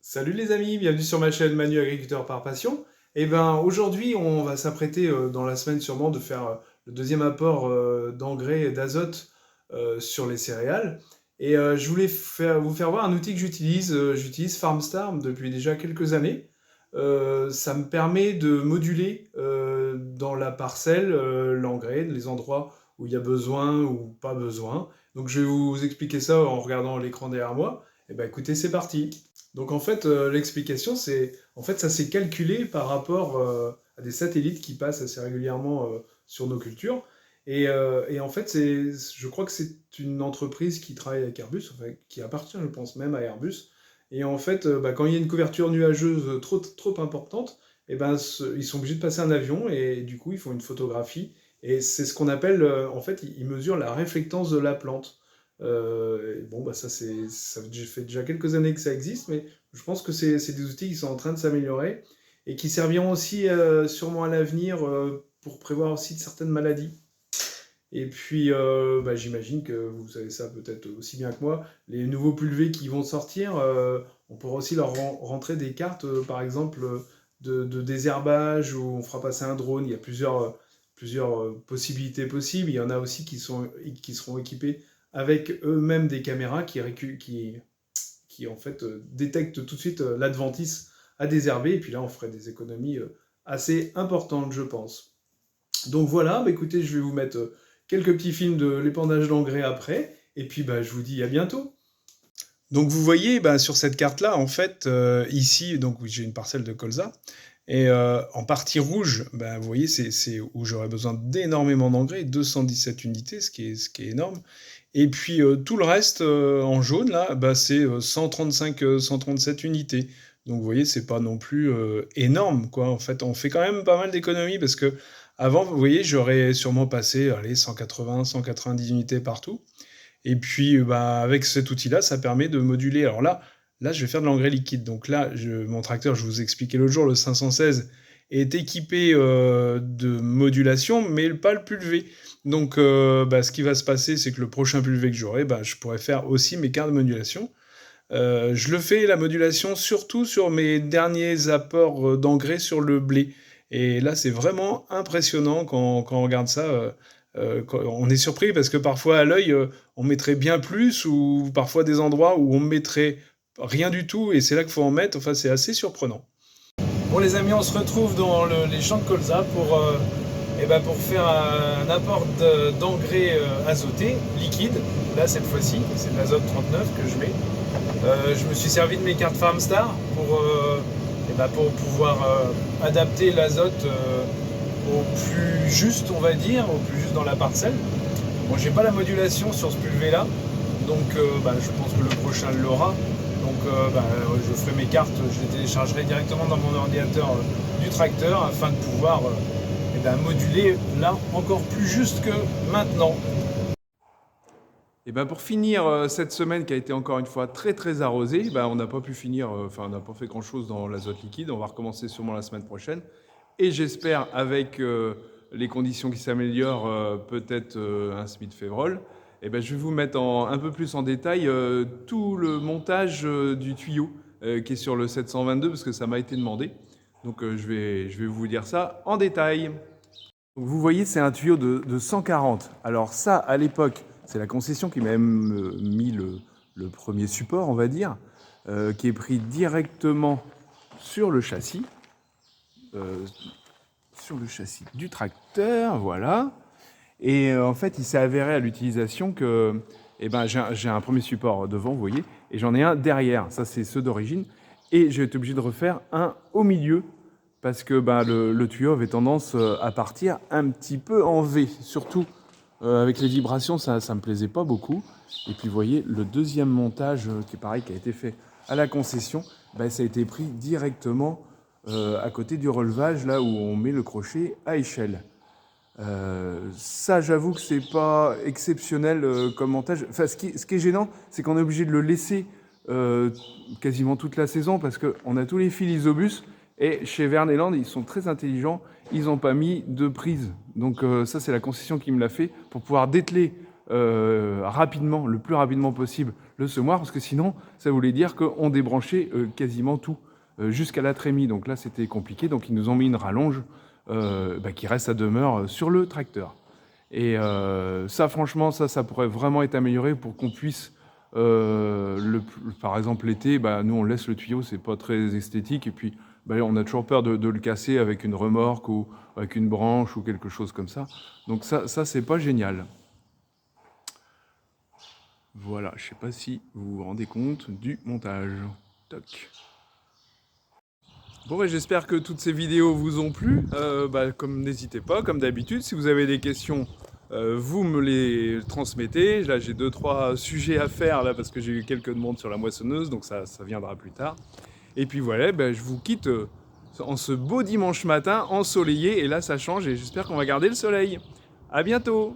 Salut les amis, bienvenue sur ma chaîne Manu Agriculteur par Passion. Aujourd'hui, on va s'apprêter dans la semaine sûrement de faire le deuxième apport d'engrais et d'azote sur les céréales. Je voulais vous faire voir un outil que j'utilise. J'utilise FarmStar depuis déjà quelques années. Ça me permet de moduler dans la parcelle l'engrais, les endroits où il y a besoin ou pas besoin. Donc je vais vous expliquer ça en regardant l'écran derrière moi. Écoutez, c'est parti. Donc en fait, l'explication, c'est en fait ça s'est calculé par rapport à des satellites qui passent assez régulièrement sur nos cultures. Et en fait, je crois que c'est une entreprise qui travaille avec Airbus, enfin, qui appartient, je pense, même à Airbus. Et en fait, quand il y a une couverture nuageuse trop importante, ils sont obligés de passer un avion et du coup, ils font une photographie. Et c'est ce qu'on appelle, en fait, ils mesurent la réflectance de la plante. Ça fait déjà quelques années que ça existe, mais je pense que c'est des outils qui sont en train de s'améliorer et qui serviront aussi sûrement à l'avenir pour prévoir aussi de certaines maladies. J'imagine que vous savez ça peut-être aussi bien que moi, les nouveaux pulvés qui vont sortir, on pourra aussi leur rentrer des cartes, par exemple, de désherbage, où on fera passer un drone. Il y a plusieurs possibilités possibles. Il y en a aussi qui seront équipés avec eux-mêmes des caméras qui en fait détectent tout de suite l'adventice à désherber. Et puis là, on ferait des économies assez importantes, je pense. Donc voilà, écoutez, je vais vous mettre quelques petits films de l'épandage d'engrais après, et puis je vous dis à bientôt. Donc vous voyez sur cette carte-là, en fait, ici, donc oui, j'ai une parcelle de colza, et en partie rouge, vous voyez, c'est où j'aurais besoin d'énormément d'engrais, 217 unités, ce qui est énorme. Et puis tout le reste en jaune, là, c'est 135, 137 unités. Donc vous voyez, c'est pas non plus énorme, quoi. En fait, on fait quand même pas mal d'économies parce que avant, vous voyez, j'aurais sûrement passé, allez, 180, 190 unités partout. Et puis, avec cet outil-là, ça permet de moduler. Alors là, je vais faire de l'engrais liquide. Donc là, mon tracteur, je vous expliquais l'autre jour, le 516, est équipé de modulation, mais pas le pulvé. Donc, ce qui va se passer, c'est que le prochain pulvé que j'aurai, je pourrai faire aussi mes cartes de modulation. Je le fais, la modulation, surtout sur mes derniers apports d'engrais sur le blé. Et là, c'est vraiment impressionnant quand on regarde ça. On est surpris parce que parfois, à l'œil, on mettrait bien plus, ou parfois des endroits où on mettrait rien du tout, et c'est là qu'il faut en mettre. Enfin, c'est assez surprenant. Bon, les amis, on se retrouve dans les champs de colza pour faire un apport d'engrais azoté, liquide. Là, cette fois-ci, c'est de l'azote 39 que je mets. Je me suis servi de mes cartes FarmStar pour pouvoir adapter l'azote au plus juste, on va dire, au plus juste dans la parcelle. Bon, j'ai pas la modulation sur ce pulvé-là, donc je pense que le prochain l'aura. Donc je ferai mes cartes, je les téléchargerai directement dans mon ordinateur du tracteur afin de pouvoir moduler là encore plus juste que maintenant. Et pour finir cette semaine qui a été encore une fois très très arrosée, on n'a pas pu finir, on n'a pas fait grand chose dans l'azote liquide. On va recommencer sûrement la semaine prochaine. Et j'espère, avec les conditions qui s'améliorent, peut-être un Smith Févrole. Je vais vous mettre un peu plus en détail tout le montage du tuyau qui est sur le 722 parce que ça m'a été demandé. Donc je vais vous dire ça en détail. Donc, vous voyez, c'est un tuyau de 140. Alors ça, à l'époque, c'est la concession qui m'a même mis le premier support, on va dire, qui est pris directement sur le châssis. Sur le châssis du tracteur, voilà. Et en fait, il s'est avéré à l'utilisation que j'ai un premier support devant, vous voyez, et j'en ai un derrière. Ça, c'est ceux d'origine. Et j'ai été obligé de refaire un au milieu parce que le tuyau avait tendance à partir un petit peu en V. Surtout avec les vibrations, ça ne me plaisait pas beaucoup. Et puis, vous voyez, le deuxième montage, qui est pareil, qui a été fait à la concession, ça a été pris directement à côté du relevage, là où on met le crochet à échelle. Ça, j'avoue que c'est pas exceptionnel comme montage. Enfin, ce qui est gênant, c'est qu'on est obligé de le laisser quasiment toute la saison parce qu'on a tous les fils Isobus et chez Verneland, ils sont très intelligents, ils n'ont pas mis de prise. Donc ça, c'est la concession qui me l'a fait pour pouvoir dételer rapidement, le plus rapidement possible, le semoir, parce que sinon, ça voulait dire qu'on débranchait quasiment tout, jusqu'à la trémie. Donc là, c'était compliqué. Donc ils nous ont mis une rallonge qui reste à demeure sur le tracteur. Et ça, franchement, ça pourrait vraiment être amélioré pour qu'on puisse, par exemple l'été, nous on laisse le tuyau, c'est pas très esthétique, et puis on a toujours peur de le casser avec une remorque ou avec une branche ou quelque chose comme ça. Donc ça c'est pas génial. Voilà, je sais pas si vous vous rendez compte du montage. Toc. Bon, j'espère que toutes ces vidéos vous ont plu. N'hésitez pas, comme d'habitude, si vous avez des questions, vous me les transmettez. Là, j'ai 2-3 sujets à faire là parce que j'ai eu quelques demandes sur la moissonneuse, donc ça viendra plus tard. Et puis voilà, je vous quitte en ce beau dimanche matin ensoleillé, et là ça change et j'espère qu'on va garder le soleil. À bientôt!